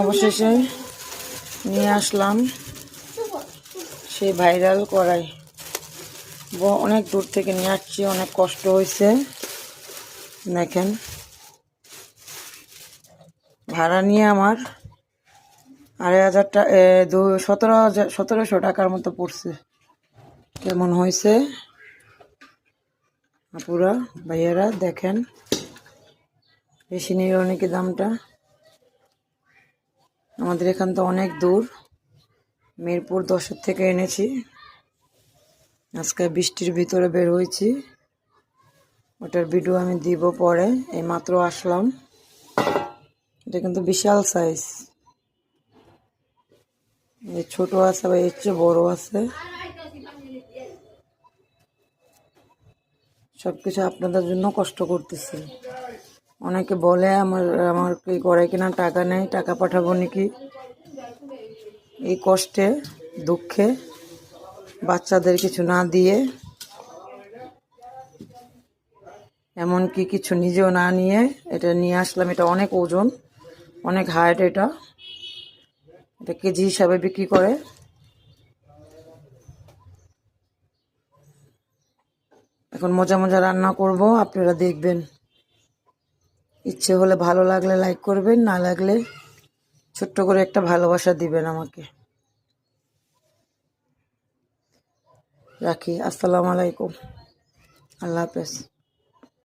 অবশেষে নিয়ে আসলাম সেই ভাইরাল কড়াই। অনেক দূর থেকে নিয়ে আসছি, অনেক কষ্ট হয়েছে। দেখেন, ভাড়া নিয়ে আমার 2,500 টাকা, 1700 টাকার মতো পড়ছে। কেমন হয়েছে আপুরা ভাইয়ারা দেখেন, বেশি নিল নাকি দামটা। আমাদের এখান তো অনেক দূর, মিরপুর 10 থেকে এনেছি। আজকে বৃষ্টির ভিতরে বের হয়েছি, ওটার ভিডিও আমি দিব পরে। এই মাত্র আসলাম। এটা কিন্তু বিশাল সাইজ, ছোট আছে বা এর চেয়ে বড় আছে। সবকিছু আপনাদের জন্য কষ্ট করতেছি। অনেকে বলে আমার কি কড়াই কেনার টাকা নেই, টাকা পাঠাবো নাকি। এই কষ্টে দুঃখে বাচ্চাদের কিছু না দিয়ে, এমনকি কিছু নিজেও না নিয়ে এটা নিয়ে আসলাম। এটা অনেক ওজন, অনেক হাইট। এটা কেজি হিসাবে বিক্রি করে। এখন মজা মজা রান্না করব, আপনারা দেখবেন। ইচ্ছে হলে, ভালো লাগলে লাইক করবেন, না লাগলে ছোট্ট করে একটা ভালোবাসা দিবেন আমাকে। রাখি, আসসালামু আলাইকুম, আল্লাহ হাফেজ।